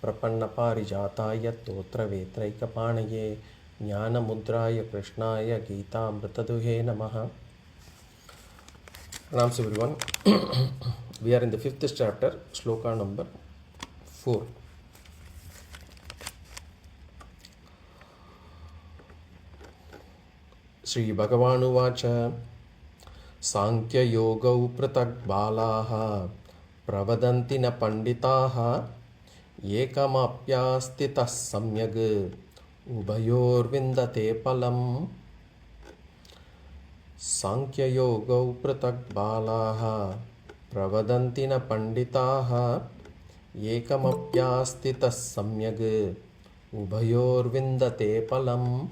प्रपन्नपारिजाताय तोत्रवेत्रैकपाणये ज्ञानमुद्राय कृष्णाय गीतामृतदुहे नमः. Pranams everyone. We are in the 5th chapter, Sloka number 4. Sri Bhagavan uvacha Sankhya Yogau Pratak Balaha Pravadanti na Panditaha Ekamapyastitas Samyag Ubayor Vindate Palam. Sankhya Yogau Pratak Balaha Pravadanti na Panditaha Ekamapyastitas Samyag Ubayor Vindate Palam.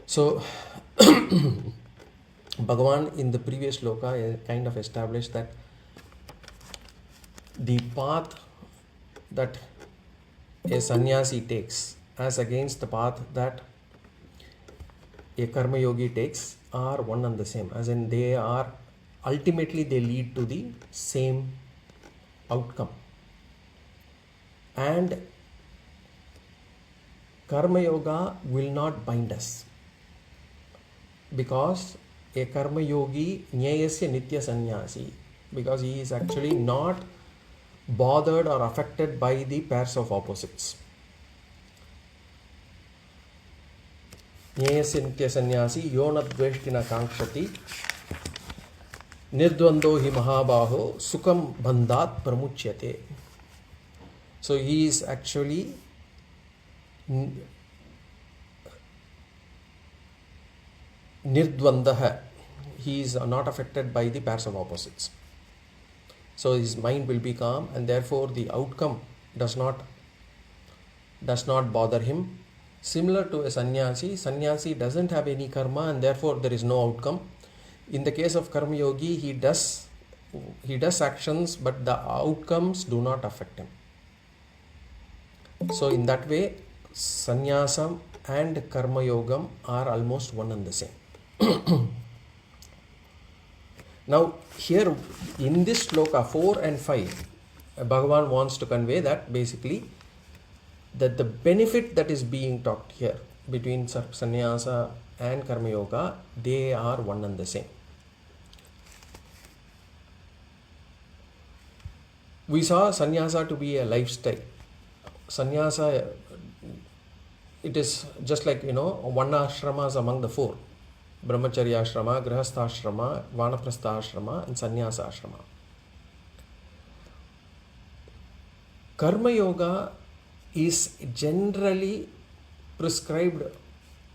So, Bhagavan in the previous sloka kind of established that the path that a sannyasi takes as against the path that a karma yogi takes are one and the same, as in they are ultimately they lead to the same outcome. And karma yoga will not bind us, because a karma yogi jñāyasya nitya sannyasi, because he is actually not bothered or affected by the pairs of opposites. Jñāyasya nitya sannyasi yona dveshtina kankshati nirdvando hi mahabaho sukam bandhat pramuchyate. So he is actually nirdvandaha. He is not affected by the pairs of opposites. So his mind will be calm, and therefore the outcome does not bother him. Similar to a sannyasi doesn't have any karma, and therefore there is no outcome. In the case of karma yogi, he does actions, but the outcomes do not affect him. So in that way, sannyasam and karma yogam are almost one and the same. Now here in this sloka 4 and 5, Bhagavan wants to convey that basically that the benefit that is being talked here between sannyasa and karma yoga, they are one and the same. We saw sannyasa to be a lifestyle. Sannyasa, it is just like, one ashramas among the 4. Brahmacharya ashrama, grihastha ashrama, vanaprastha ashrama, and sannyasa ashrama. Karma yoga is generally prescribed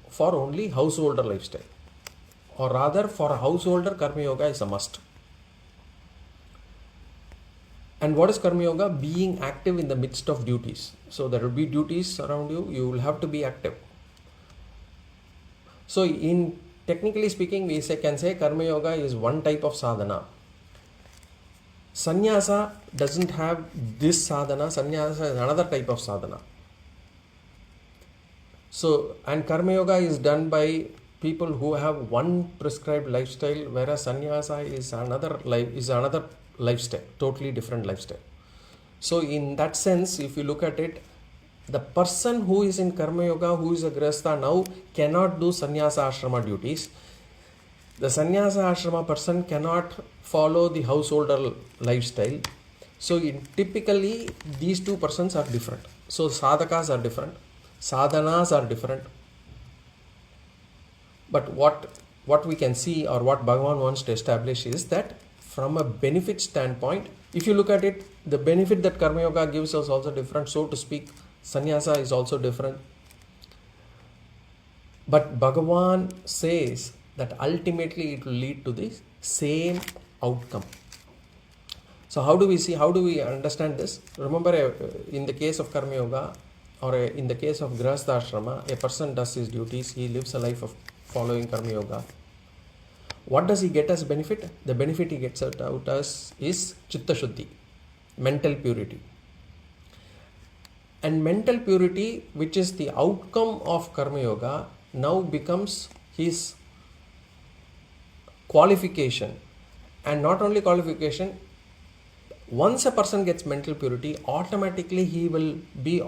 for only householder lifestyle, or rather for a householder karma yoga is a must. And what is karma yoga? Being active in the midst of duties. So there will be duties around you, you will have to be active. So technically speaking, we can say karma yoga is one type of sadhana. Sannyasa doesn't have this sadhana. Sannyasa is another type of sadhana. So, and karma yoga is done by people who have one prescribed lifestyle, whereas sannyasa is another lifestyle, totally different lifestyle. So in that sense, if you look at it, the person who is in karma yoga, who is a grihastha now, cannot do sannyasa ashrama duties. The sannyasa ashrama person cannot follow the householder lifestyle. So typically these two persons are different. So sādhakas are different, sādhanas are different. But what we can see, or what Bhagavan wants to establish, is that from a benefit standpoint, if you look at it, the benefit that karma yoga gives us also different, so to speak. Sannyasa is also different. But Bhagavan says that ultimately it will lead to the same outcome. So how do we understand this? Remember, in the case of karma yoga, or in the case of grihastha ashrama, a person does his duties, he lives a life of following karma yoga. What does he get as benefit? The benefit he gets out as is chitta śuddhi, mental purity. And mental purity, which is the outcome of karma yoga, now becomes his qualification. And not only qualification, Once a person gets mental purity, automatically he will be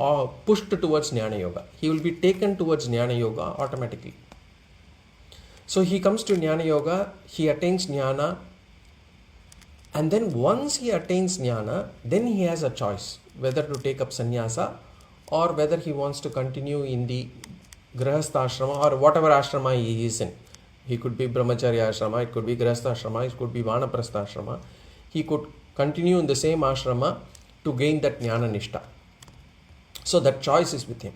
pushed towards jnana yoga. He will be taken towards jnana yoga automatically. So he comes to jnana yoga, he attains jnana, and then once he attains jnana, then he has a choice whether to take up sannyasa or whether he wants to continue in the grihastha ashrama or whatever ashrama he is in. He could be brahmacharya ashrama, it could be grihastha ashrama, it could be vanaprastha ashrama. He could continue in the same ashrama to gain that jnana nishta. So that choice is with him.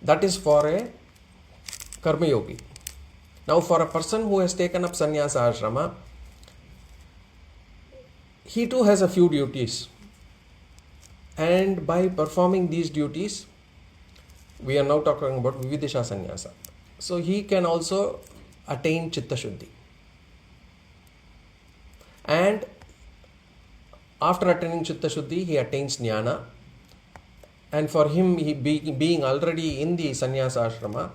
That is for a Karma Yogi. Now for a person who has taken up sannyasa ashrama, he too has a few duties. And by performing these duties, we are now talking about Vividīṣā Sannyasa. So he can also attain chitta śuddhi. And after attaining chitta śuddhi, he attains jnana. And for him, being already in the sannyasa ashrama,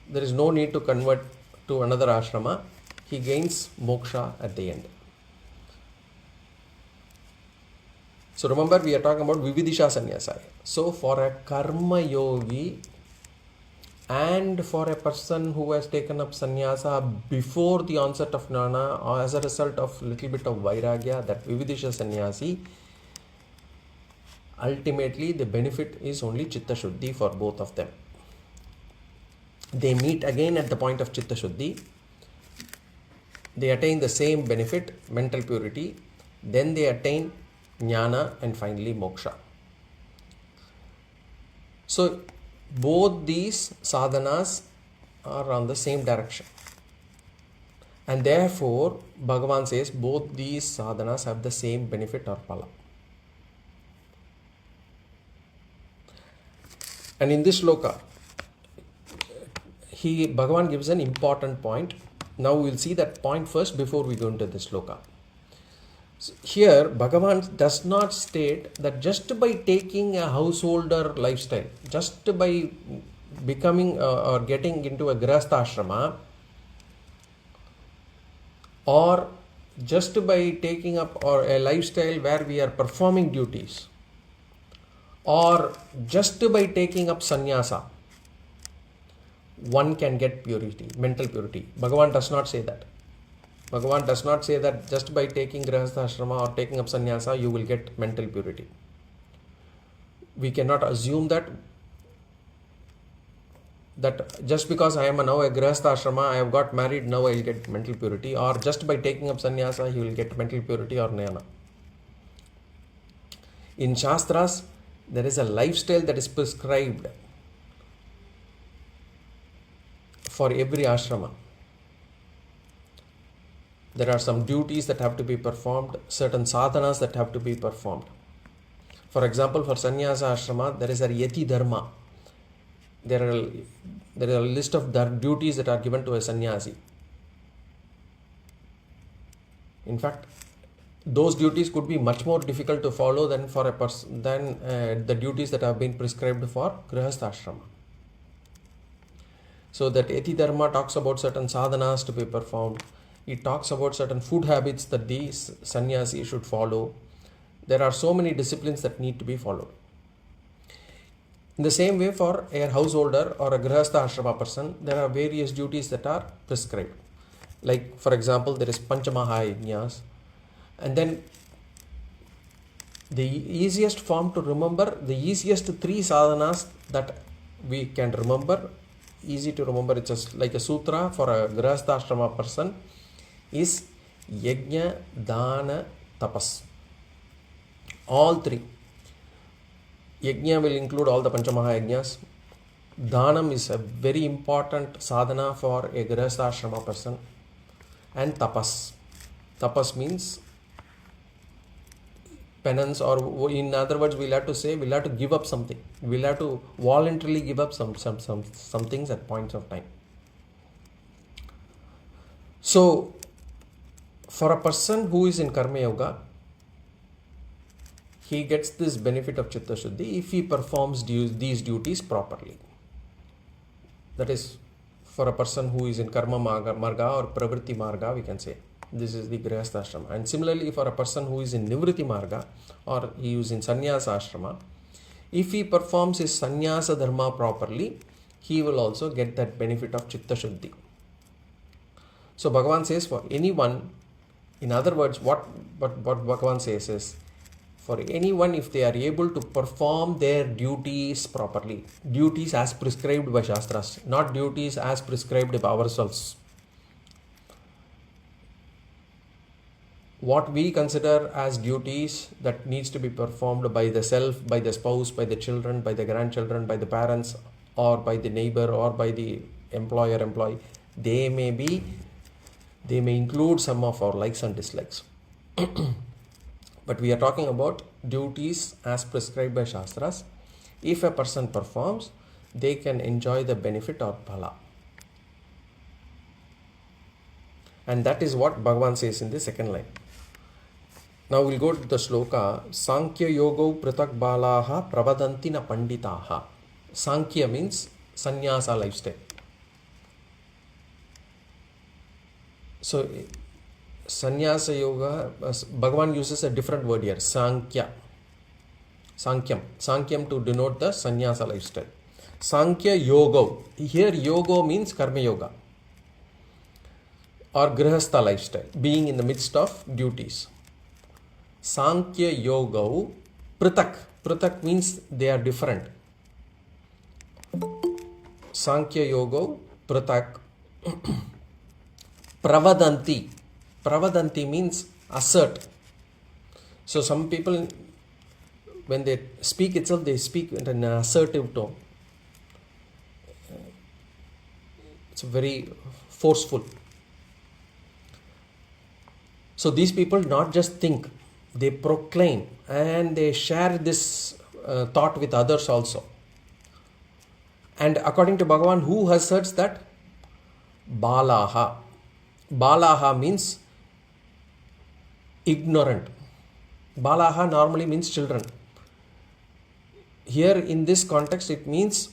there is no need to convert to another ashrama. He gains mokṣa at the end. So remember, we are talking about Vividīṣā Sannyasa. So for a Karma Yogi and for a person who has taken up sannyasa before the onset of jnana or as a result of little bit of vairagya, that Vividīṣā Sannyasi, ultimately the benefit is only chitta śuddhi for both of them. They meet again at the point of chitta śuddhi. They attain the same benefit, mental purity. Then they attain jnana and finally mokṣa. So both these sādhanas are on the same direction. And therefore, Bhagavan says both these sādhanas have the same benefit or phala. And in this sloka, Bhagavan gives an important point. Now we will see that point first before we go into this sloka. So here, Bhagavan does not state that just by taking a householder lifestyle, just by becoming or getting into a grihastha ashrama, or just by taking up or a lifestyle where we are performing duties, or just by taking up sannyasa, one can get purity, mental purity. Bhagavan does not say that. Bhagavan does not say that just by taking grihastha ashrama or taking up sannyasa, you will get mental purity. We cannot assume that just because I am now a grihastha ashrama, I have got married, now I will get mental purity, or just by taking up sannyasa, he will get mental purity or jnana. In Shastras, there is a lifestyle that is prescribed for every ashrama. There are some duties that have to be performed, certain sādhanas that have to be performed. For example, for sannyasa ashrama, there is a yati dharma. There is a list of duties that are given to a sannyasi. In fact, those duties could be much more difficult to follow than for a person the duties that have been prescribed for grihastha ashrama. So that yati dharma talks about certain sādhanas to be performed. It talks about certain food habits that these sannyasi should follow. There are so many disciplines that need to be followed. In the same way, for a householder or a grihastha ashrama person, there are various duties that are prescribed. Like, for example, there is panchamahayajñas. And then the easiest form to remember, the easiest three sadhanas that we can remember, easy to remember, it's just like a sutra for a grihastha ashrama person, is yajna, dana, tapas. All three. Yajna will include all the panchamahayajñas. Dhanam is a very important sadhana for a grihastha ashrama person. And tapas. Tapas means penance, or in other words, we'll have to give up something. We'll have to voluntarily give up some things at points of time. So, for a person who is in Karma Yoga, he gets this benefit of chitta śuddhi if he performs these duties properly. That is, for a person who is in Karma Marga or Pravritti Marga, we can say. This is the grihastha ashrama. And similarly, for a person who is in Nivritti Marga or he is in Sannyasa ashrama, if he performs his sannyasa dharma properly, he will also get that benefit of chitta śuddhi. So Bhagavan says for anyone, in other words, what Bhagavan says is, for anyone, if they are able to perform their duties properly, duties as prescribed by Shastras, not duties as prescribed by ourselves. What we consider as duties that needs to be performed by the self, by the spouse, by the children, by the grandchildren, by the parents, or by the neighbor, or by the employee, they may include some of our likes and dislikes. But we are talking about duties as prescribed by Shastras. If a person performs, they can enjoy the benefit or phala. And that is what Bhagavan says in the second line. Now we'll go to the sloka. Sankhya yogo pratak balaha pravadanti na panditaha. Sankhya means sannyasa lifestyle. So sannyasa yoga, Bhagavan uses a different word here, sankhya. Sankyam to denote the sannyasa lifestyle. Sankhya yoga. Here yoga means karma yoga or grihastha lifestyle, being in the midst of duties. Sankhya yoga pratak. Pratak means they are different. Sankhya yoga pratak pravadanti. Pravadanti means assert. So some people, when they speak itself, they speak in an assertive tone. It's very forceful. So these people not just think, they proclaim and they share this thought with others also. And according to Bhagavan, who asserts that? Balaha. Balaha means ignorant. Balaha normally means children. Here in this context, it means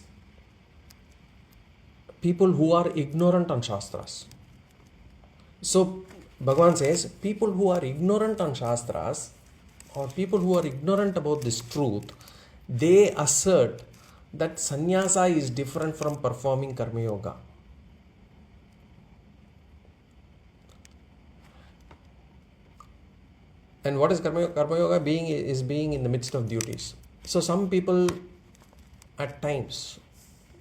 people who are ignorant on Shastras. So Bhagavan says, people who are ignorant on Shastras or people who are ignorant about this truth, they assert that sannyasa is different from performing Karma Yoga. And what is Karma Yoga? Karma Yoga being in the midst of duties. So some people at times,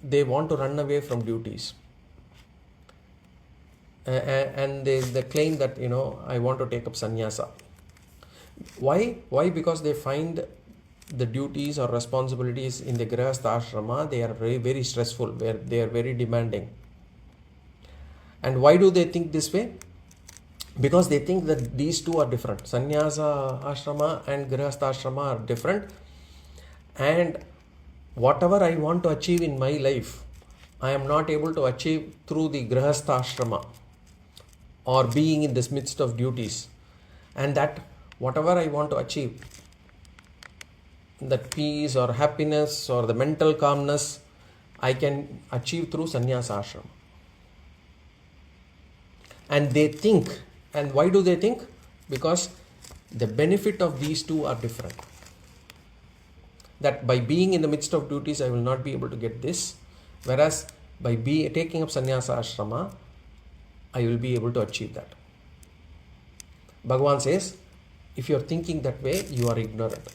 they want to run away from duties. And they claim that, I want to take up sannyasa. Why? Because they find the duties or responsibilities in the grihastha ashrama, they are very, very stressful, where they are very demanding. And why do they think this way? Because they think that these two are different. Sannyasa ashrama and grihastha ashrama are different. And whatever I want to achieve in my life, I am not able to achieve through the grihastha ashrama or being in this midst of duties. And that whatever I want to achieve, that peace or happiness or the mental calmness, I can achieve through sannyasa ashrama. And they think, and why do they think? Because the benefit of these two are different. That by being in the midst of duties, I will not be able to get this. Whereas by taking up sannyasa ashrama, I will be able to achieve that. Bhagavan says, if you are thinking that way, you are ignorant.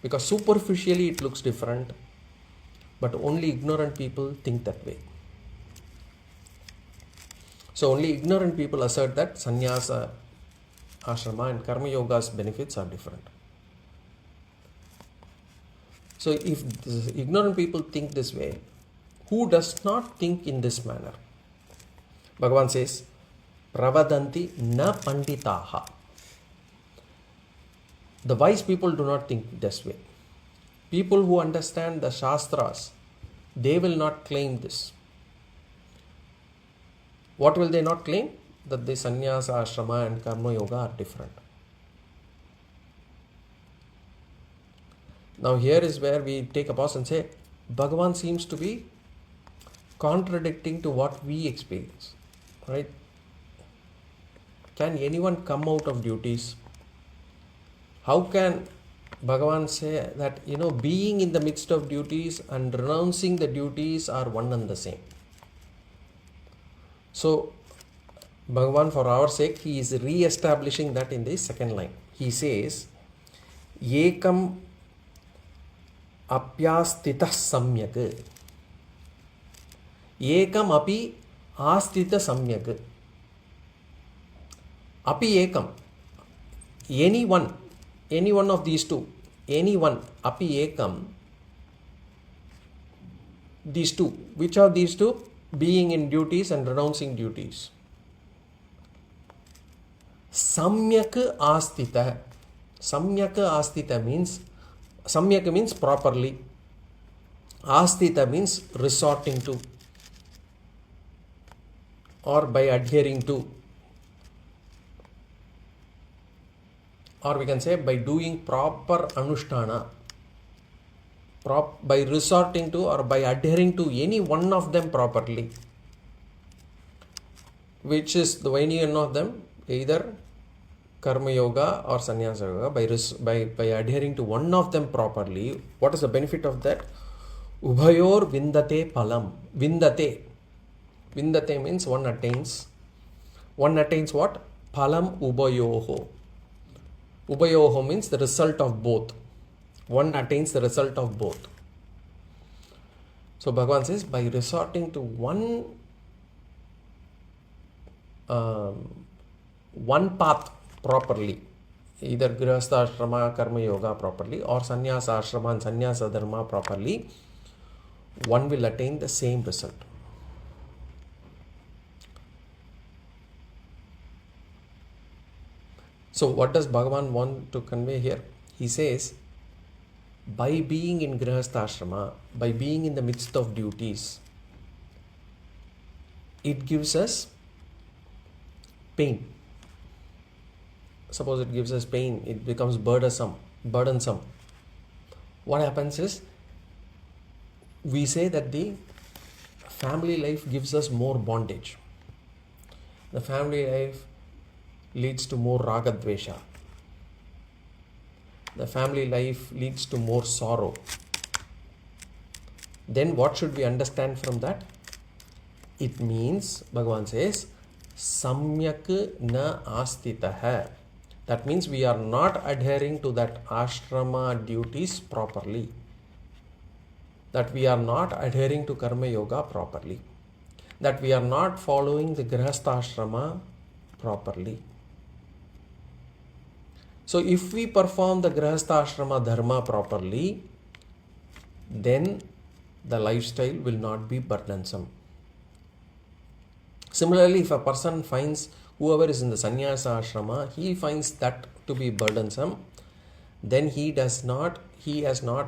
Because superficially it looks different, but only ignorant people think that way. So only ignorant people assert that sannyasa ashrama and karma yoga's benefits are different. So if ignorant people think this way, who does not think in this manner? Bhagavan says, pravadanti na panditaha. The wise people do not think this way. People who understand the Shastras, they will not claim this. What will they not claim? That the sannyasa ashrama and karma yoga are different. Now here is where we take a pause and say, Bhagavan seems to be contradicting to what we experience. Right? Can anyone come out of duties? How can Bhagavan say that, being in the midst of duties and renouncing the duties are one and the same? So, Bhagavan, for our sake, he is re-establishing that in the second line. He says, Ekam apyastita samyak. Ekam api astita samyak. Api ekam. Any one of these two. Any one. Api ekam. These two. Which are these two? Being in duties and renouncing duties. Samyak astita. Samyak astita means, samyak means properly. Astita means resorting to, or by adhering to, or we can say by doing proper anushtana, by resorting to or by adhering to any one of them properly. Which is the any one of them? Either Karma Yoga or Sannyasa Yoga. By adhering to one of them properly, what is the benefit of that? Ubhayor vindate palam. Vindate. Vindate means one attains. One attains what? Palam ubayoho. Ubayoho means the result of both. One attains the result of both. So Bhagavan says, by resorting to one path properly, either Grihastha Ashrama, Karma Yoga properly, or Sannyasa Ashrama and Sannyasa Dharma properly, one will attain the same result. So what does Bhagavan want to convey here? He says, by being in Grihastha Ashrama, by being in the midst of duties, it gives us pain. Suppose it gives us pain, it becomes burdensome. What happens is, we say that the family life gives us more bondage. The family life leads to more ragadvesha. The family life leads to more sorrow. Then what should we understand from that? It means, Bhagavan says, samyak na astitaha. That means we are not adhering to that ashrama duties properly. That we are not adhering to Karma Yoga properly. That we are not following the Grihastha Ashrama properly. So if we perform the Grihastha Ashrama Dharma properly, then the lifestyle will not be burdensome. Similarly, if a person finds, whoever is in the Sannyasa Ashrama, he finds that to be burdensome, then he has not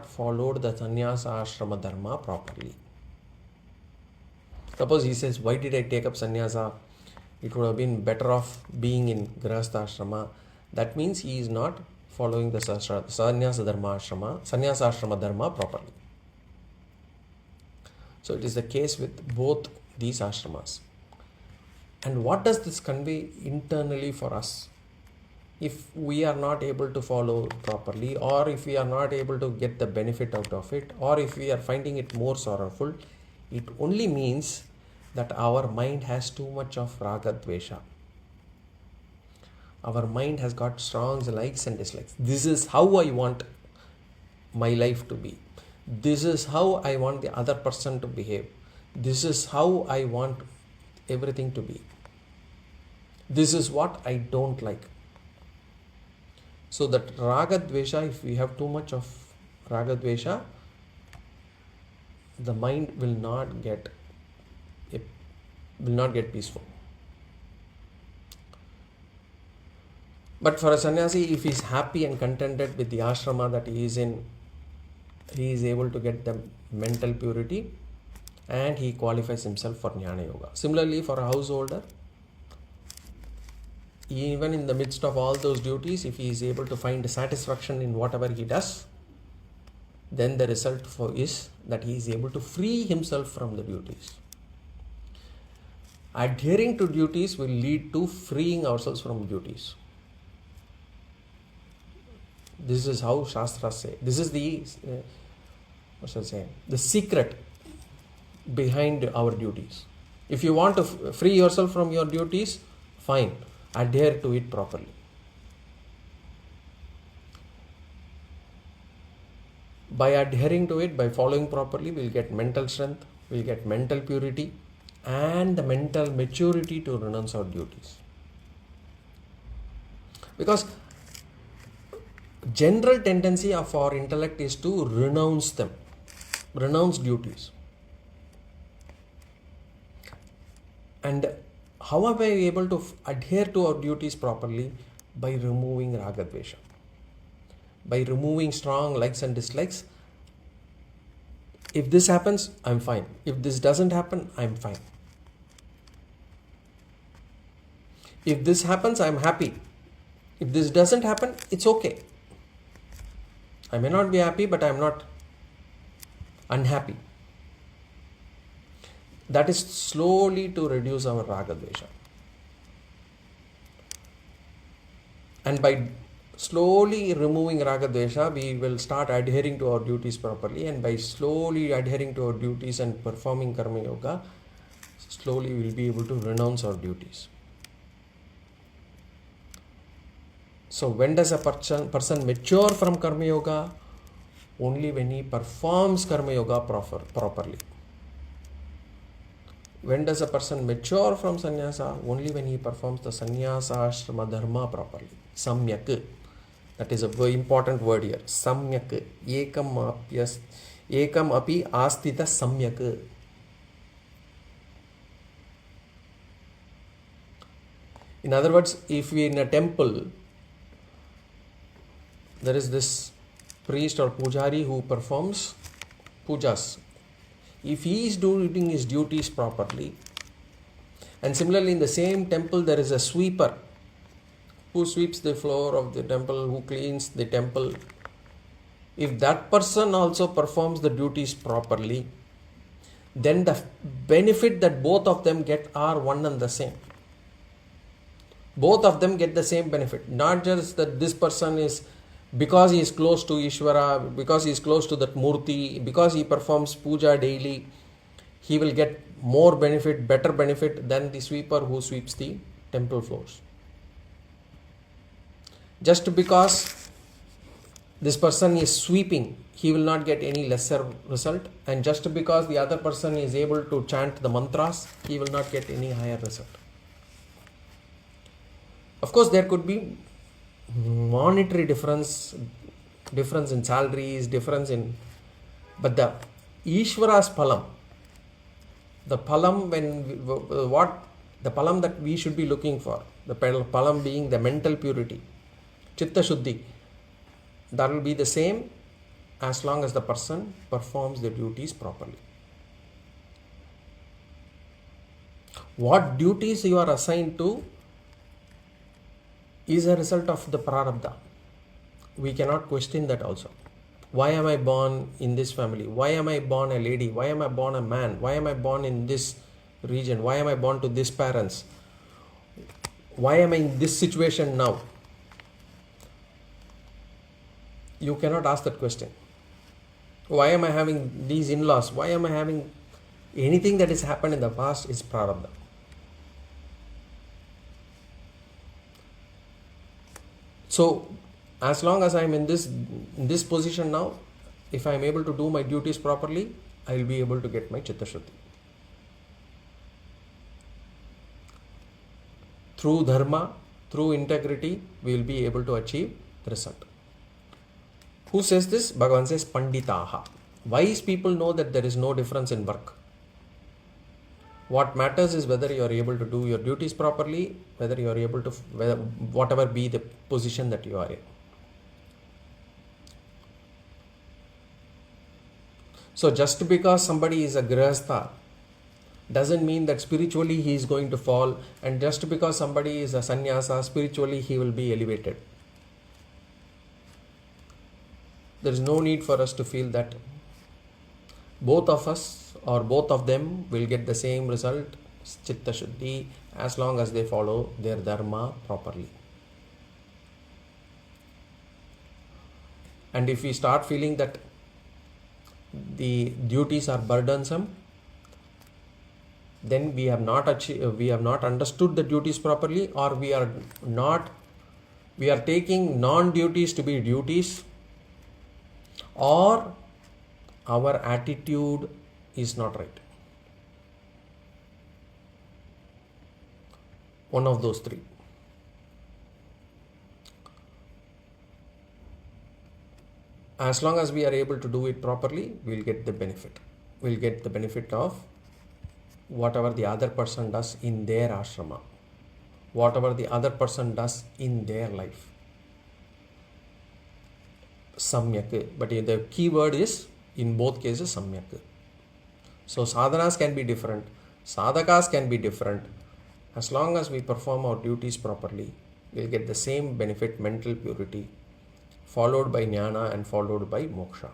followed the Sannyasa Ashrama Dharma properly. Suppose he says, why did I take up Sannyasa? It would have been better off being in Grihastha Ashrama. That means he is not following the Sannyasa Ashrama Dharma properly. So it is the case with both these ashramas. And what does this convey internally for us? If we are not able to follow properly, or if we are not able to get the benefit out of it, or if we are finding it more sorrowful, it only means that our mind has too much of ragadvesha. Our mind has got strong likes and dislikes. This is how I want my life to be. This is how I want the other person to behave. This is how I want everything to be. This is what I don't like. So that ragadvesha, if we have too much of ragadvesha, the mind will not get peaceful. But for a sannyasi, if he is happy and contented with the ashrama that he is in, he is able to get the mental purity and he qualifies himself for jnana yoga. Similarly, for a householder, even in the midst of all those duties, if he is able to find satisfaction in whatever he does, then the result is that he is able to free himself from the duties. Adhering to duties will lead to freeing ourselves from duties. This is how Shastras say. This is the, the secret behind our duties. If you want to free yourself from your duties, fine, adhere to it properly. By adhering to it, by following properly, we'll get mental strength, we'll get mental purity and the mental maturity to renounce our duties. Because general tendency of our intellect is to renounce them, renounce duties. And how are we able to adhere to our duties properly? By removing raga dvesha. By removing strong likes and dislikes. If this happens, I'm fine. If this doesn't happen, I'm fine. If this happens, I'm happy. If this doesn't happen, it's okay. I may not be happy, but I'm not unhappy. That is slowly to reduce our raga dvesha. And by slowly removing raga dvesha, we will start adhering to our duties properly. And by slowly adhering to our duties and performing Karma Yoga, slowly we will be able to renounce our duties. So when does a person mature from Karma Yoga? Only when he performs Karma Yoga properly. When does a person mature from sannyasa? Only when he performs the sannyasa ashrama dharma properly. Samyak. That is a very important word here. Samyak. Ekam api astita samyak. In other words, if we in a temple, there is this priest or pujari who performs pujas. If he is doing his duties properly, and similarly in the same temple there is a sweeper who sweeps the floor of the temple, who cleans the temple. If that person also performs the duties properly, then the benefit that both of them get are one and the same. Both of them get the same benefit. Not just that this person is, because he is close to Ishvara, because he is close to that Murti, because he performs puja daily, he will get more benefit, better benefit than the sweeper who sweeps the temple floors. Just because this person is sweeping, he will not get any lesser result. And just because the other person is able to chant the mantras, he will not get any higher result. Of course, there could be monetary difference in salaries, but the Ishvara's phalam, the phalam the phalam that we should be looking for, the phalam being the mental purity, chitta śuddhi, that will be the same as long as the person performs the duties properly. What duties you are assigned to is a result of the prarabdha. We cannot question that also. Why am I born in this family? Why am I born a lady? Why am I born a man? Why am I born in this region? Why am I born to these parents? Why am I in this situation now? You cannot ask that question. Why am I having these in-laws? Why am I having anything that has happened in the past is prarabdha. So, as long as I am in this position now, if I am able to do my duties properly, I will be able to get my chitta śuddhi. Through dharma, through integrity, we will be able to achieve the result. Who says this? Bhagavan says, Panditaha. Wise people know that there is no difference in work. What matters is whether you are able to do your duties properly, whether you are able to, whatever be the position that you are in. So just because somebody is a grihastha doesn't mean that spiritually he is going to fall, and just because somebody is a sannyasa, spiritually he will be elevated. There is no need for us to feel that both of us or both of them will get the same result chitta śuddhi, as long as they follow their dharma properly. And if we start feeling that the duties are burdensome, then we have not understood the duties properly, or we are taking non-duties to be duties, or our attitude is not right. One of those three. As long as we are able to do it properly, we'll get the benefit. We'll get the benefit of whatever the other person does in their ashrama, whatever the other person does in their life. Samyak. But the key word is, in both cases, samyak. So sādhanas can be different, sādhakas can be different. As long as we perform our duties properly, we'll get the same benefit, mental purity, followed by jñāna and followed by mokṣa.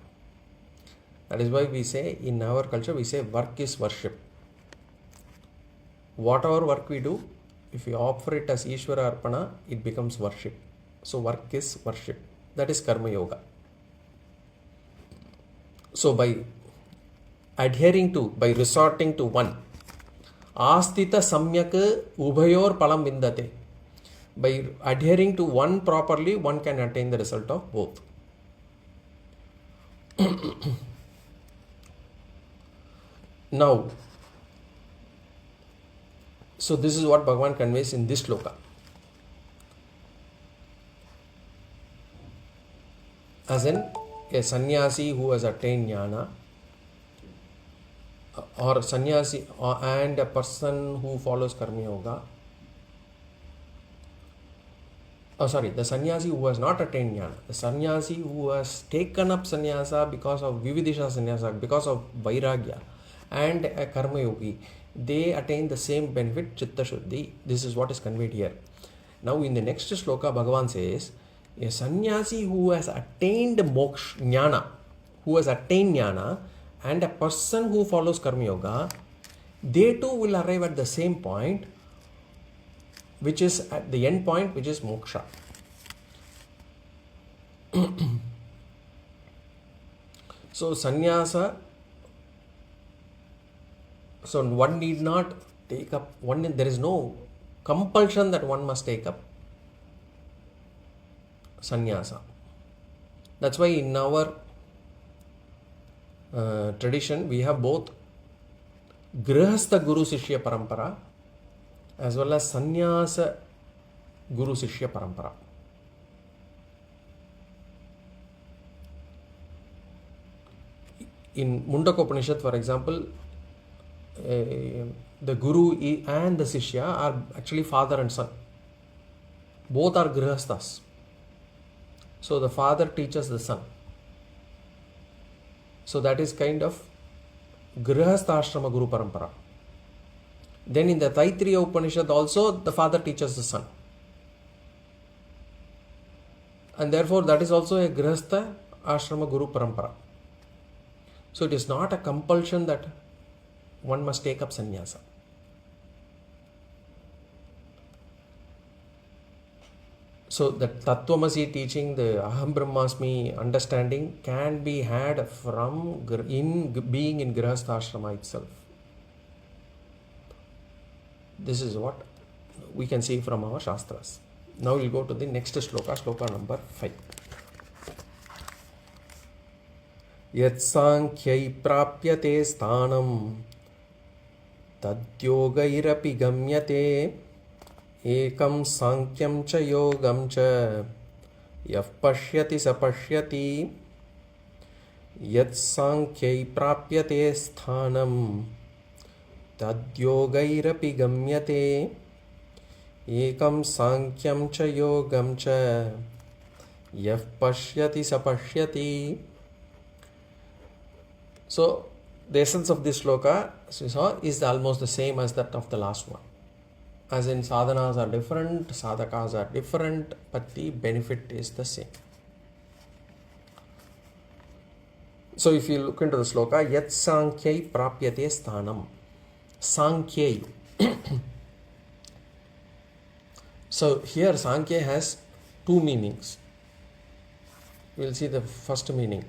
That is why we say, in our culture, we say work is worship. Whatever work we do, if we offer it as Ishvara Arpana, it becomes worship. So work is worship. That is Karma Yoga. So by resorting to one, Astita Samyak Ubhayor Palam Vindate. By adhering to one properly, one can attain the result of both. Now, so this is what Bhagavan conveys in this sloka. As in, a sannyasi who has attained jnana, or sannyasi and a person who follows Karma Yoga. The sannyasi who has not attained jnana, the sannyasi who has taken up sannyasa because of Vividīṣā Sannyasa, because of vairagya, and a Karma Yogi, they attain the same benefit, chitta śuddhi. This is what is conveyed here. Now in the next sloka, Bhagavan says, a sannyasi who has attained mokṣa, jñāna, and a person who follows Karma Yoga, they too will arrive at the same point, which is at the end point, which is mokṣa. So sannyasa, so one need not take up, there is no compulsion that one must take up sannyasa. That's why in our tradition we have both grihastha guru sishya parampara as well as sannyasa guru sishya parampara. In Mundaka Upanishad, for example, the guru and the sishya are actually father and son. Both are grihasthas. So the father teaches the son. So that is kind of grihastha ashrama guru parampara. Then in the Taittiriya Upanishad also, the father teaches the son. And therefore that is also a grihastha ashrama guru parampara. So it is not a compulsion that one must take up sannyasa. So the Tattvamasi teaching, the Aham Brahmasmi understanding can be had from being in Grihastha Ashrama itself. This is what we can see from our Shastras. Now we'll go to the next sloka, sloka number 5. Yat sankhya prapyate sthanam tadyogairapi gamyate ekam sankyam cha yogam cha yah pashyati sapashyati. Yat sankhya prapyate sthanam tadyogairapi gamyate ekam sankyam cha yogam cha yah pashyati sapashyati. So the essence of this sloka, as we saw, is almost the same as that of the last one. As in, sādhanas are different, sādhakas are different, but the benefit is the same. So if you look into the sloka, yat sankhya prapyate sthanam. Sankhya. So here Sankhya has two meanings. We'll see the first meaning.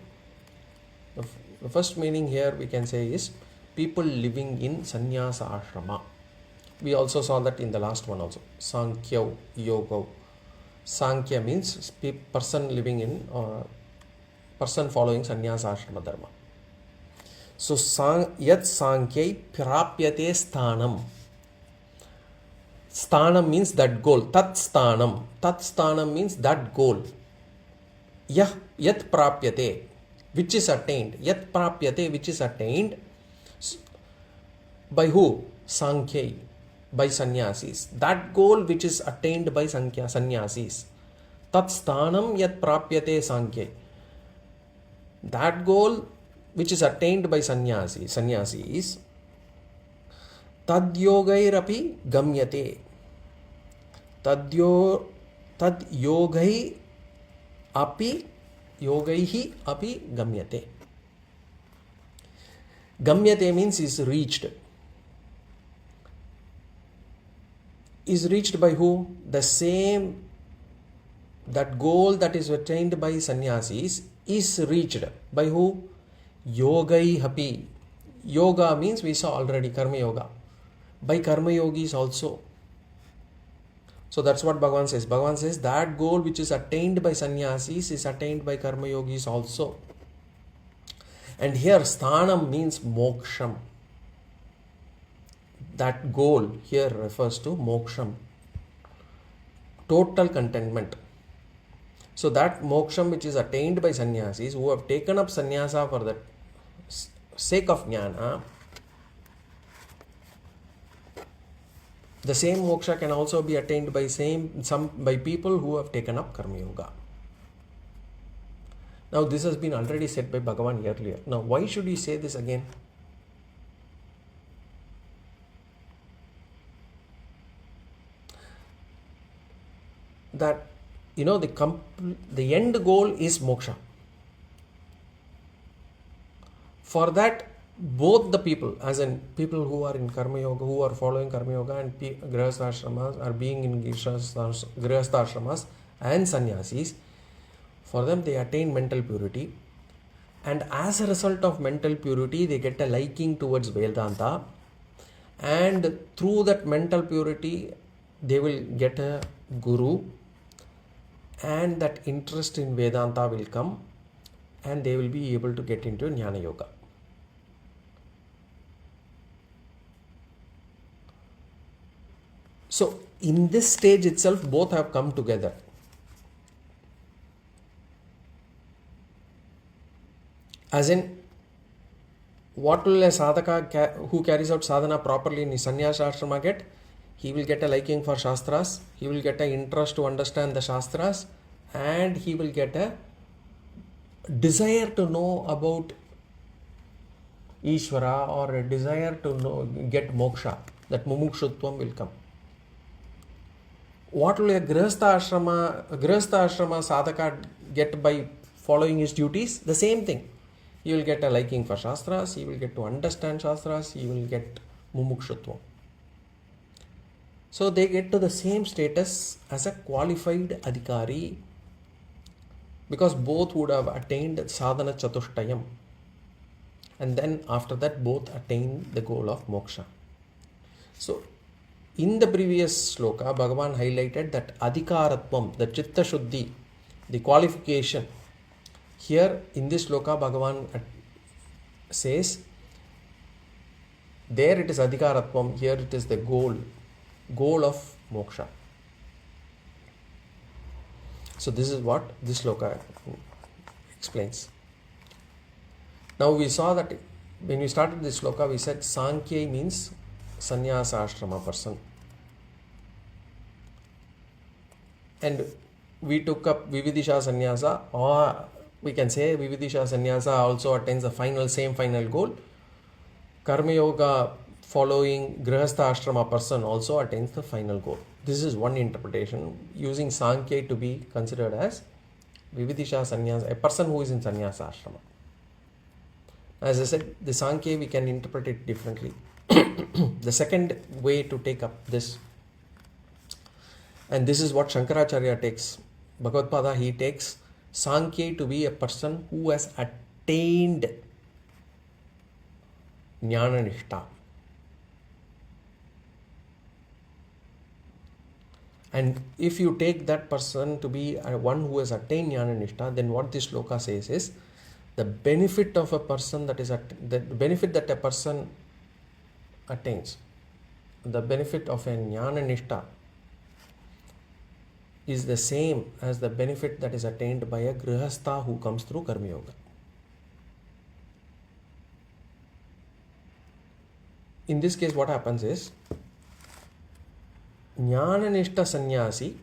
The first meaning here we can say is people living in sannyasa ashrama. We also saw that in the last one also. Sankhya yoga. Sankhya means person living in person following sannyasa ashrama dharma. So yat sankhya prapyate sthanam. Sthanam means that goal. Tat sthanam. Tat sthanam means that goal. Yat prapyate, which is attained. Yat prapyate, which is attained. By who? Sankhya. By sannyasis. That goal which is attained by sannyasis. Tat sthanam yat prapyate sankhya. That goal which is attained by sannyasis. Tad yogairapi gamyate. Tad yogaihi api gamyate. Gamyate means is reached. Is reached by who? The same, that goal that is attained by sannyasis is reached by who? Yogai hapi. Yoga means we saw already Karma Yoga. By Karma Yogis also. So that's what Bhagavan says. Bhagavan says that goal which is attained by sannyasis is attained by Karma Yogis also. And here sthanam means moksham. That goal here refers to moksham. Total contentment. So that moksham which is attained by sannyasis who have taken up sannyasa for the sake of jnana, the same moksha can also be attained by by people who have taken up Karma Yoga. Now this has been already said by Bhagavan earlier. Now why should he say this again? That the end goal is moksha. For that, both the people, as in people who are in Karma Yoga, who are following Karma Yoga, and Grihastha ashramas, are being in Grihastha ashramas and sannyasis, for them they attain mental purity, and as a result of mental purity they get a liking towards Vedanta, and through that mental purity they will get a guru, and that interest in Vedanta will come, and they will be able to get into jnana yoga. So in this stage itself both have come together. As in, what will a sadhaka who carries out sadhana properly in his sannyasa ashrama get? He will get a liking for shastras, he will get an interest to understand the shastras, and he will get a desire to know about Ishvara, or a desire to get moksha. That mumukshutvam will come. What will a Grihastha ashrama sadhaka get by following his duties? The same thing. He will get a liking for shastras, he will get to understand shastras, he will get mumukshutvam. So they get to the same status as a qualified adhikari, because both would have attained sadhana chatushtayam, and then after that both attain the goal of moksha. So in the previous sloka, Bhagavan highlighted that adhikaratvam, the chitta śuddhi, the qualification. Here in this sloka, Bhagavan says, there it is adhikaratvam, here it is the goal of moksha. So this is what this sloka explains. Now we saw that when we started this sloka, we said Sankhya means sannyasa ashrama person. And we took up Vividīṣā Sannyasa, or we can say Vividīṣā Sannyasa also attains the same final goal. Karma Yoga following Grihastha ashrama person also attains the final goal. This is one interpretation, using Sankhya to be considered as Vividīṣā Sannyasa, a person who is in sannyasa ashrama. As I said, the Sankhya we can interpret it differently. The second way to take up this, and this is what Shankaracharya takes, Bhagavad Pada, he takes Sankhya to be a person who has attained jnana nishta. And if you take that person to be one who has attained jnana nishta, then what this sloka says is the benefit of a person that is the benefit that a person attains, the benefit of a jnana nishta is the same as the benefit that is attained by a grihastha who comes through Karma Yoga. In this case, what happens is jnana nishta sannyasi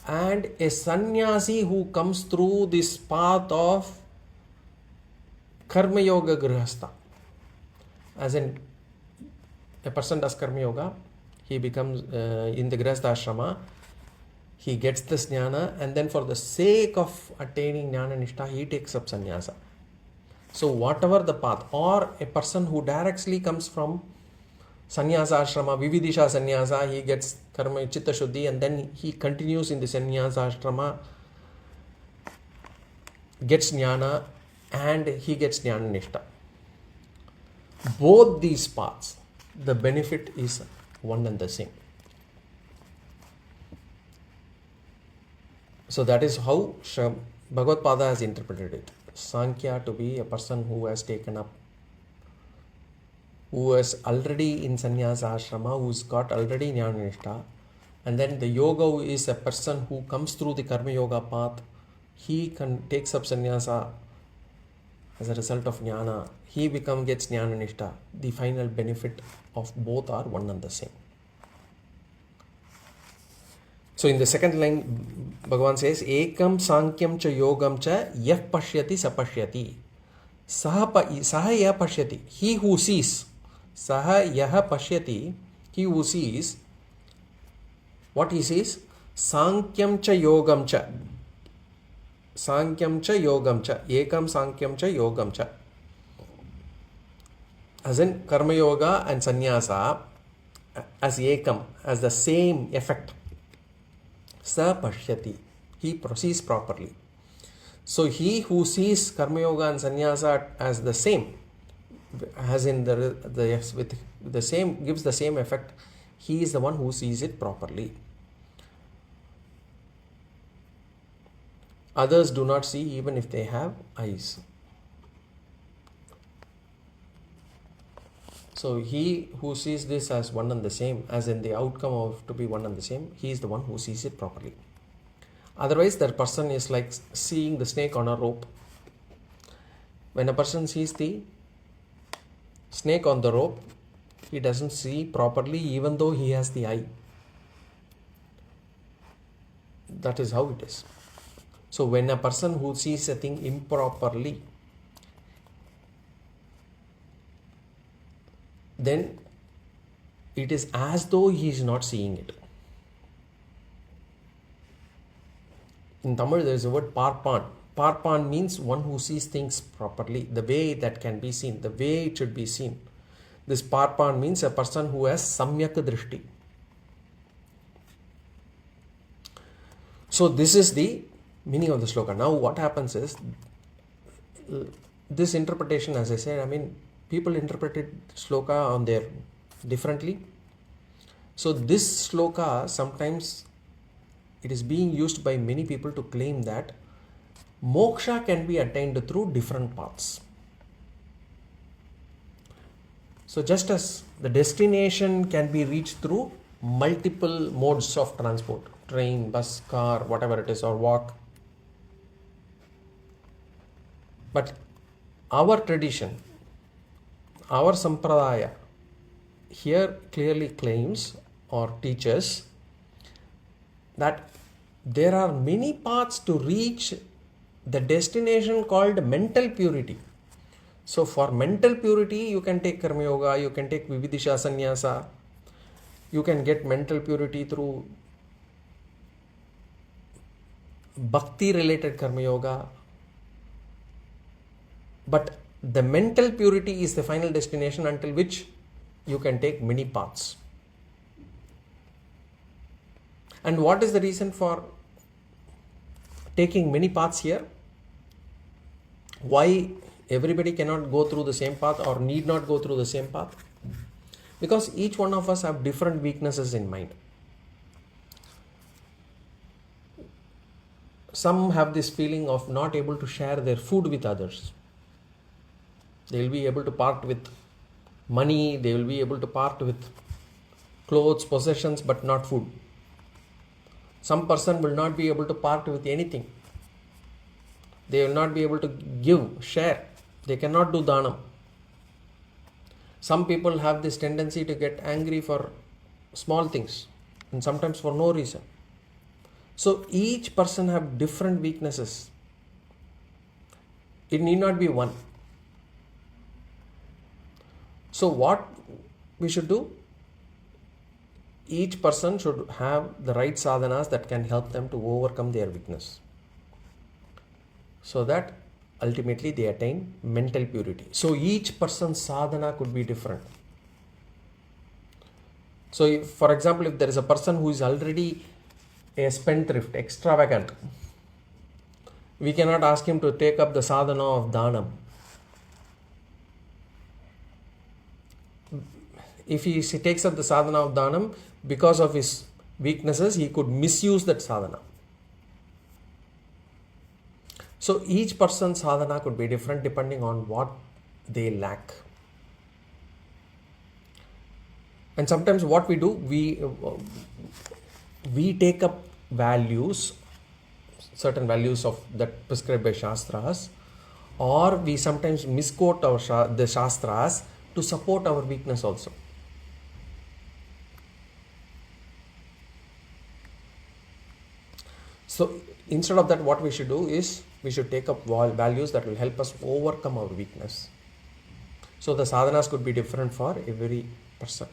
and a sannyasi who comes through this path of Karma Yoga grihastha. As in, a person does Karma Yoga, he becomes in the grihastha ashrama, he gets this jnana, and then for the sake of attaining jnana nishta, he takes up sannyasa. So whatever the path, or a person who directly comes from sannyasa ashrama, Vividīṣā Sannyasa, he gets karma, chitta, śuddhi, and then he continues in the sannyasa ashrama, gets jnana, and he gets jnana nishta. Both these paths, the benefit is one and the same. So that is how Bhagavad Pada has interpreted it. Sankhya to be a person who has taken up, who is already in sannyasa ashrama, who's got already jnana nishta, and then the yoga is a person who comes through the Karma Yoga path. He takes up sannyasa as a result of jnana. He gets jnana nishta. The final benefit of both are one and the same. So in the second line, Bhagavan says, Ekam sankyam cha yogam cha yah pashyati sapashyati. Saha yah pashyati. He who sees. Saha yah pashyati. He who sees. What he sees? Sankyam cha yogam cha. Sankyam cha yogam cha. Ekam sankyam cha yogam cha. As in Karma Yoga and Sannyasa as ekam, as the same effect. Sa pashyati. He proceeds properly. So he who sees Karma Yoga and Sannyasa as the same, as in with the same, gives the same effect, he is the one who sees it properly. Others do not see even if they have eyes. So he who sees this as one and the same, as in the outcome of to be one and the same, he is the one who sees it properly. Otherwise, that person is like seeing the snake on a rope. When a person sees the snake on the rope, he doesn't see properly even though he has the eye. That is how it is. So when a person who sees a thing improperly, then it is as though he is not seeing it. In Tamil, there is a word parpan. Parpan means one who sees things properly, the way that can be seen, the way it should be seen. This parpan means a person who has samyak drishti. So this is the meaning of the sloka. Now what happens is, this interpretation, as I said, people interpreted sloka on their differently. So this sloka, sometimes it is being used by many people to claim that moksha can be attained through different paths. So just as the destination can be reached through multiple modes of transport, train, bus, car, whatever it is, or walk. But our tradition, our sampradaya here clearly claims or teaches that there are many paths to reach the destination called mental purity. So for mental purity, you can take Karma Yoga, you can take Vividīṣā Sannyasa, you can get mental purity through bhakti related Karma Yoga. But The mental purity is the final destination until which you can take many paths. And what is the reason for taking many paths here? Why everybody cannot go through the same path or need not go through the same path? Because each one of us have different weaknesses in mind. Some have this feeling of not able to share their food with others. They will be able to part with money, they will be able to part with clothes, possessions, but not food. Some person will not be able to part with anything. They will not be able to give, share. They cannot do dhanam. Some people have this tendency to get angry for small things and sometimes for no reason. So each person have different weaknesses. It need not be one. So what we should do? Each person should have the right sādhanas that can help them to overcome their weakness, so that ultimately they attain mental purity. So each person's sadhana could be different. So if, for example, if there is a person who is already a spendthrift, extravagant, we cannot ask him to take up the sadhana of dhanam. If he takes up the sadhana of dhanam, because of his weaknesses, he could misuse that sadhana. So each person's sadhana could be different depending on what they lack. And sometimes what we do, we take up values, certain values of that prescribed by Shastras, or we sometimes misquote the Shastras to support our weakness also. So instead of that, what we should do is we should take up values that will help us overcome our weakness. So the sadhanas could be different for every person.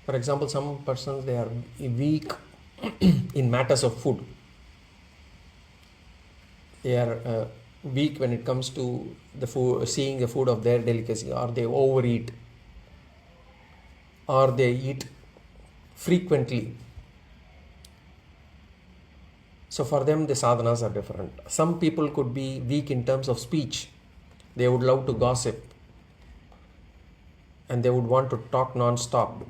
For example, some persons, they are weak in matters of food. They are weak when it comes to the food, seeing the food of their delicacy, or they overeat, or they eat frequently. So for them, the sadhanas are different. Some people could be weak in terms of speech. They would love to gossip and they would want to talk non-stop.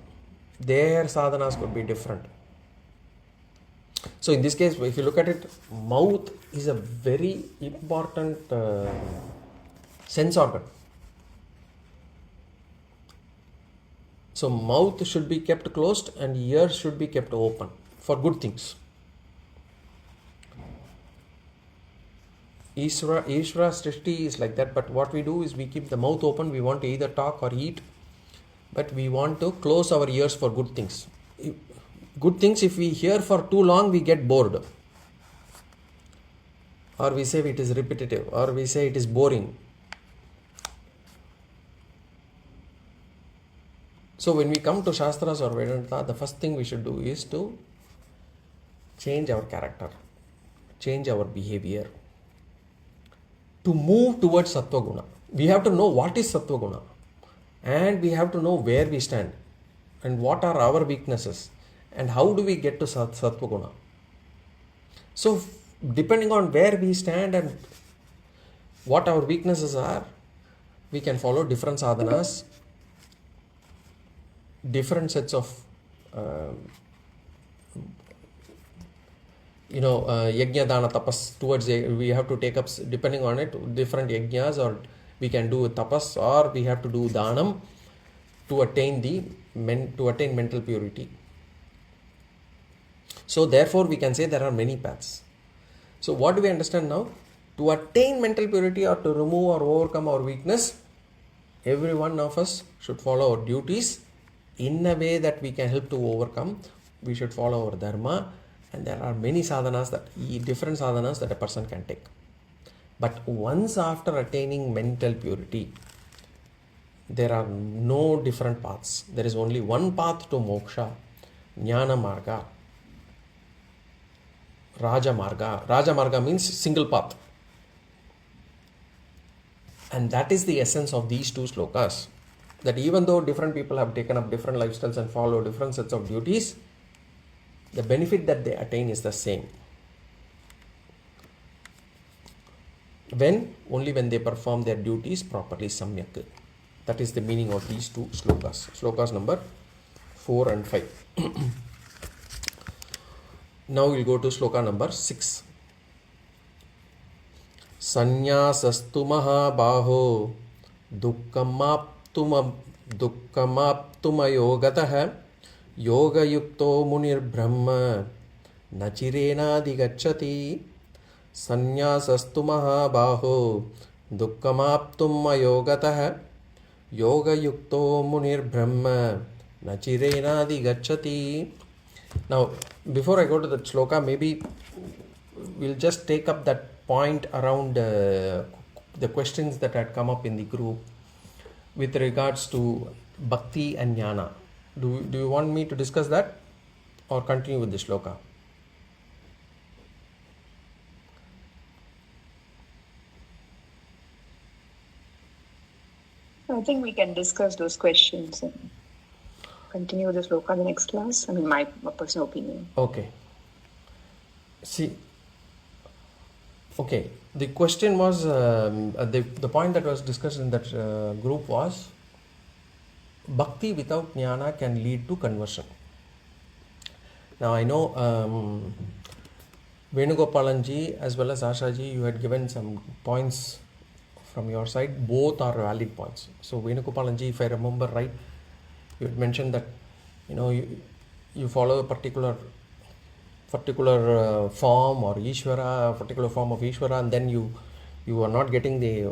Their sadhanas could be different. So in this case, if you look at it, mouth is a very important sense organ. So mouth should be kept closed and ears should be kept open for good things. Ishvara Srishti is like that, but what we do is we keep the mouth open. We want to either talk or eat, but we want to close our ears for good things. Good things, if we hear for too long, we get bored. Or we say it is repetitive, or we say it is boring. So when we come to Shastras or Vedanta, the first thing we should do is to change our character, change our behavior, to move towards Sattva Guna. We have to know what is Sattva Guna, and we have to know where we stand and what are our weaknesses and how do we get to Sattva Guna. So depending on where we stand and what our weaknesses are, we can follow different sadhanas, different sets of yajna dana tapas towards we have to take up, depending on it, different yajnas, or we can do tapas, or we have to do dhanam to attain mental purity. So therefore we can say there are many paths. So what do we understand now? To attain mental purity or to remove or overcome our weakness, every one of us should follow our duties in a way that we can help to overcome. We should follow our dharma. And there are many sadhanas, different sadhanas that a person can take. But once after attaining mental purity, there are no different paths. There is only one path to mokṣa, jñāna marga, raja marga. Raja marga means single path. And that is the essence of these two slokas. That even though different people have taken up different lifestyles and follow different sets of duties, the benefit that they attain is the same. Only when they perform their duties properly, samyak. That is the meaning of these two slokas. Slokas number 4 and 5. Now we'll go to sloka number 6. Sannyasastu mahabaho dukkhamaptumayogataha yoga yukto munir brahma nachirena digacchati. Sannyasastu mahabaho dukkhamaptumayogataha yoga yukto munir brahma nachirena digacchati. Now, before I go to the sloka, maybe we'll just take up that point around the questions that had come up in the group with regards to bhakti and jnana. Do you want me to discuss that or continue with the sloka? I think we can discuss those questions and continue the sloka in the next class. I mean, my personal opinion. Okay. See, okay. The question was, the point that was discussed in that group was, bhakti without jnana can lead to conversion. Now I know Venugopalanji as well as Ashaji, you had given some points from your side. Both are valid points. So Venugopalanji, if I remember right, you had mentioned that you follow a particular form or Ishvara, a particular form of Ishvara, and then you are not getting the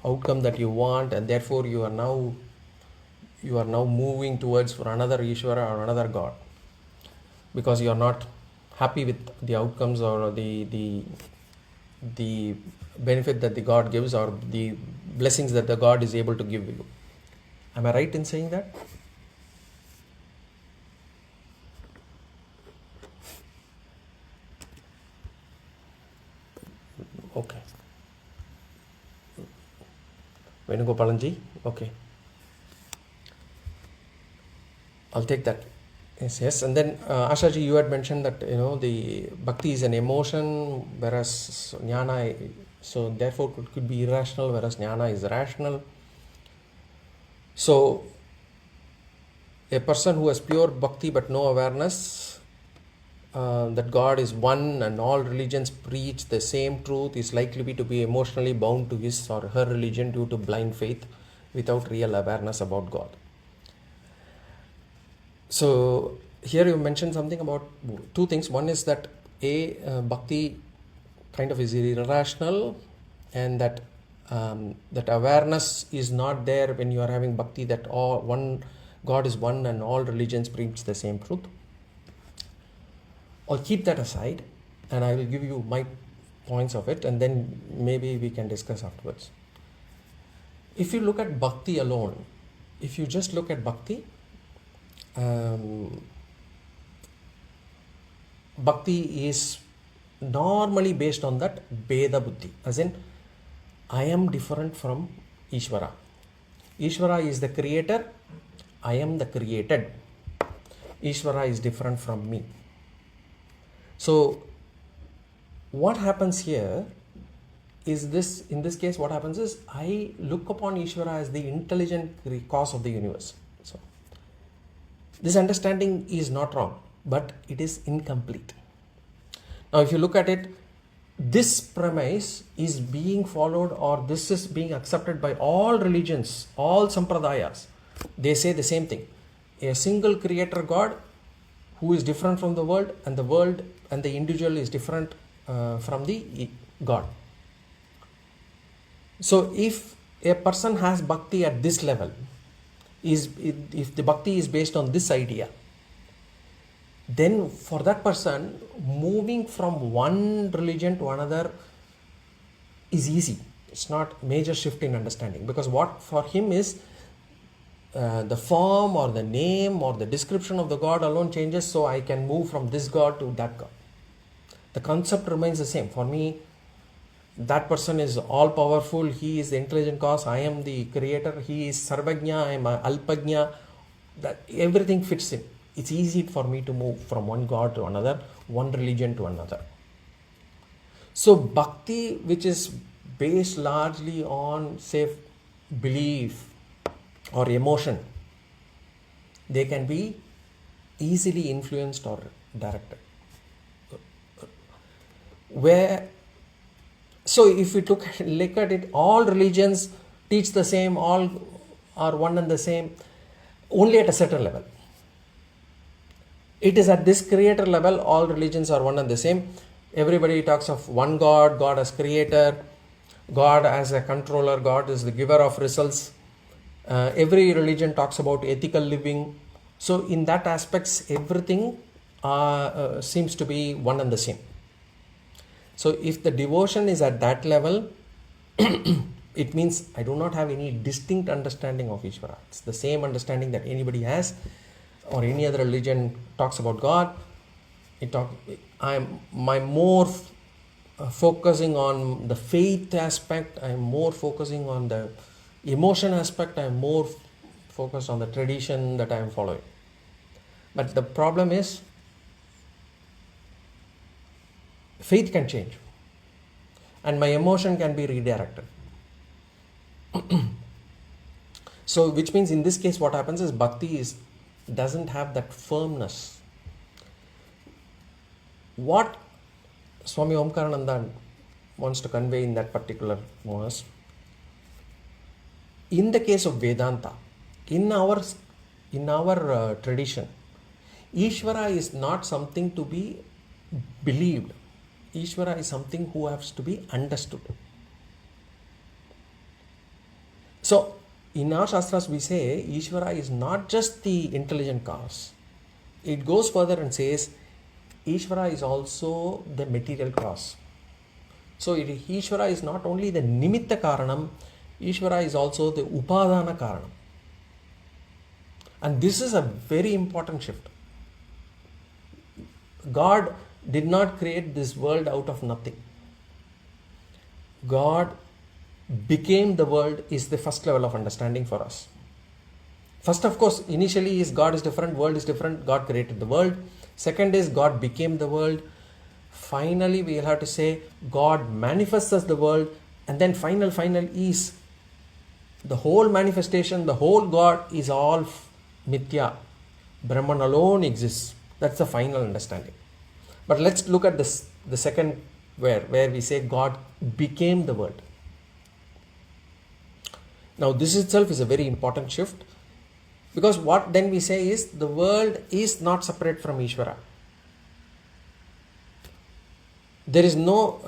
outcome that you want, and therefore you are now moving towards for another Ishvara or another God, because you are not happy with the outcomes or the benefit that the God gives or the blessings that the God is able to give you. Am I right in saying that? Okay. Venugopalanji, okay. I'll take that. Yes. And then Ashaji, you had mentioned that the bhakti is an emotion, whereas jnana, so therefore could be irrational, whereas jnana is rational. So a person who has pure bhakti but no awareness that God is one and all religions preach the same truth is likely to be emotionally bound to his or her religion due to blind faith without real awareness about God. So here you mentioned something about two things. One is that bhakti kind of is irrational, and that awareness is not there when you are having bhakti, that God is one and all religions preach the same truth. I'll keep that aside and I will give you my points of it, and then maybe we can discuss afterwards. If you look at bhakti alone, if you just look at bhakti, bhakti is normally based on that Bheda Buddhi, as in I am different from Ishvara. Ishvara is the creator, I am the created. Ishvara is different from me. So what happens here is this, in this case what happens is I look upon Ishvara as the intelligent cause of the universe. So this understanding is not wrong, but it is incomplete. Now if you look at it, this premise is being followed, or this is being accepted by all religions, all sampradayas. They say the same thing. A single creator God who is different from the world and the individual is different from the God. So if a person has bhakti at this level, if the bhakti is based on this idea, then for that person, moving from one religion to another is easy. It's not major shift in understanding, because what for him is the form or the name or the description of the God alone changes, so I can move from this God to that God. The concept remains the same. For me, that person is all powerful, he is the intelligent cause, I am the creator, he is sarvajna, I am alpajna, that everything fits in. It's easy for me to move from one god to another, one religion to another. So bhakti, which is based largely on, say, belief or emotion, they can be easily influenced or directed. So if we look at it, all religions teach the same, all are one and the same, only at a certain level. It is at this creator level, all religions are one and the same. Everybody talks of one God, God as creator, God as a controller, God is the giver of results. Every religion talks about ethical living. So in that aspects, everything seems to be one and the same. So if the devotion is at that level, it means I do not have any distinct understanding of Ishvara. It's the same understanding that anybody has, or any other religion talks about God. I'm more focusing on the faith aspect, I'm more focusing on the emotion aspect, I'm more focused on the tradition that I am following. But the problem is, faith can change and my emotion can be redirected. So which means in this case what happens is bhakti doesn't have that firmness. What Swami Omkarananda wants to convey in that particular verse, in the case of Vedanta, in our tradition, Ishvara is not something to be believed. Ishvara is something who has to be understood. So in our Shastras we say Ishvara is not just the intelligent cause. It goes further and says Ishvara is also the material cause. So Ishvara is not only the nimitta karanam, Ishvara is also the upadana karanam. And this is a very important shift. God did not create this world out of nothing. God became the world is the first level of understanding for us. First, of course, initially is God is different, world is different, God created the world. Second is God became the world. Finally, we will have to say God manifests as the world. And then final is the whole manifestation, the whole God is all mithya. Brahman alone exists. That's the final understanding. But let's look at this, the second where we say God became the world. Now this itself is a very important shift, because what then we say is the world is not separate from Ishvara. There is no,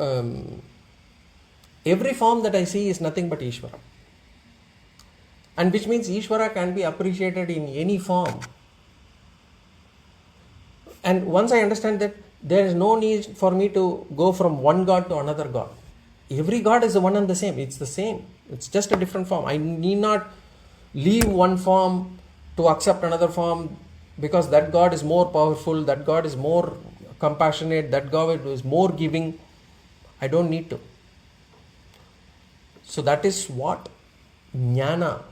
every form that I see is nothing but Ishvara. And which means Ishvara can be appreciated in any form. And once I understand that, there is no need for me to go from one God to another God. Every God is the one and the same. It's the same. It's just a different form. I need not leave one form to accept another form because that God is more powerful, that God is more compassionate, that God is more giving. I don't need to. So that is what jñāna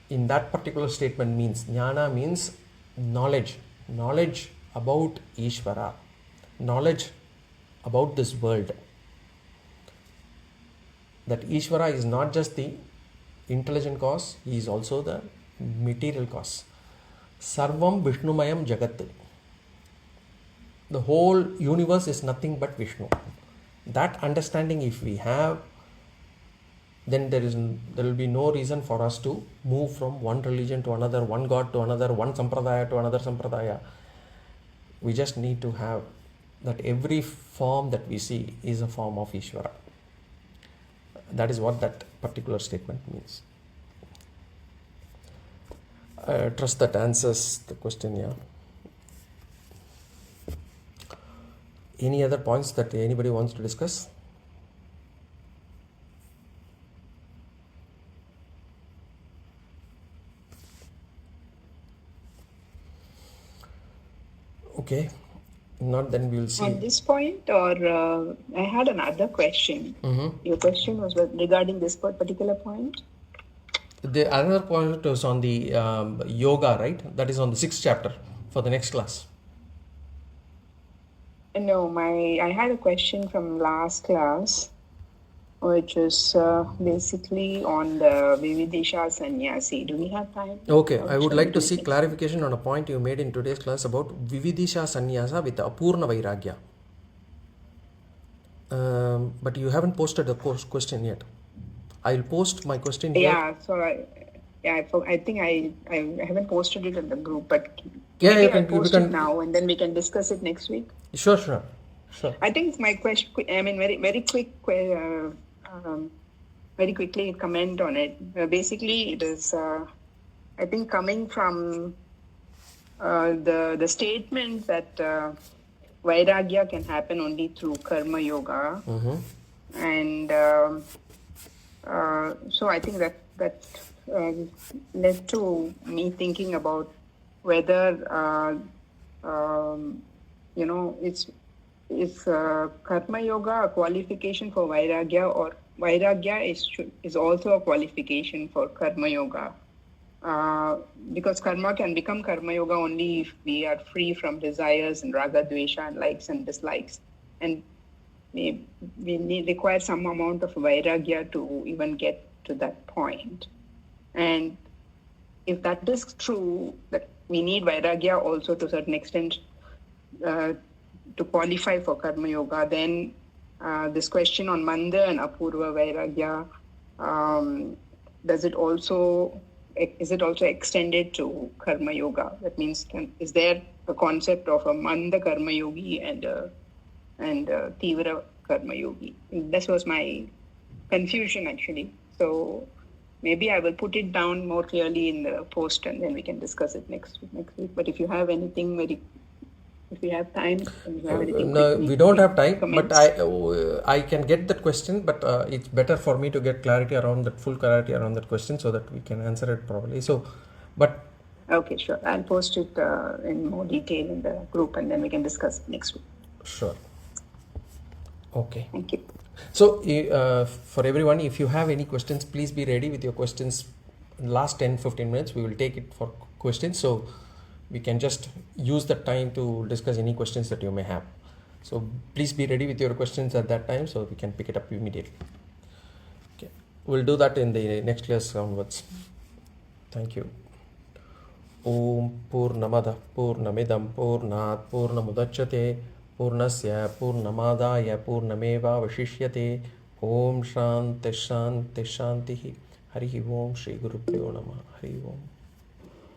in that particular statement means. Jnana means knowledge. Knowledge about Ishvara. Knowledge about this world. That Ishvara is not just the intelligent cause, he is also the material cause. Sarvam Vishnumayam Jagat. The whole universe is nothing but Vishnu. That understanding if we have, then there will be no reason for us to move from one religion to another, one God to another, one sampradaya to another sampradaya. We just need to have that every form that we see is a form of Ishvara. That is what that particular statement means. I trust that answers the question, yeah. Any other points that anybody wants to discuss? Okay, not, then we will see. On this point, or I had another question. Your question was regarding this particular point? The other point was on the yoga, right? That is on the 6th chapter for the next class. No, I had a question from last class, which is basically on the Vividīṣā Sannyasa. Do we have time? Okay, I would like to seek clarification on a point you made in today's class about Vividīṣā Sannyasa with Apurna Vairagya. But you haven't posted the question yet. I'll post my question here. Yeah, so I think I haven't posted it in the group, but Yeah, you I'll can, post it now, and then we can discuss it next week. Sure. I think my question, I mean, very quickly comment on it. Basically, it is, I think, coming from the statement that Vairagya can happen only through Karma Yoga. And so I think that led to me thinking about whether, is Karma Yoga a qualification for Vairagya, or Vairagya is also a qualification for Karma Yoga? Because karma can become Karma Yoga only if we are free from desires and raga, dvesha, and likes and dislikes. And we require some amount of Vairagya to even get to that point. And if that is true, that we need Vairagya also to a certain extent to qualify for Karma Yoga, then this question on Manda and Apurva Vairagya, is it also extended to Karma Yoga? That means, is there a concept of a Manda Karma Yogi and a Tivra Karma Yogi? And this was my confusion, actually. So maybe I will put it down more clearly in the post, and then we can discuss it next week. But if you have anything if we have time, no, we don't have time. Comments. But I can get that question. But it's better for me to get full clarity around that question, so that we can answer it properly. Okay, sure. I'll post it in more detail in the group, and then we can discuss it next week. Sure. Okay. Thank you. So, for everyone, if you have any questions, please be ready with your questions. In the last 10-15 minutes, we will take it for questions. So, we can just use that time to discuss any questions that you may have. So, please be ready with your questions at that time, so we can pick it up immediately. Okay. We'll do that in the next class onwards. Thank you. Om Purnamada Purnamidam Purnat Purnamudachyate Purnasya Purnamadaya Purnameva Vashishyate. Om Shanti Shanti Shanti. Hari Om Shri Gurubhyo Namah. Hari Om.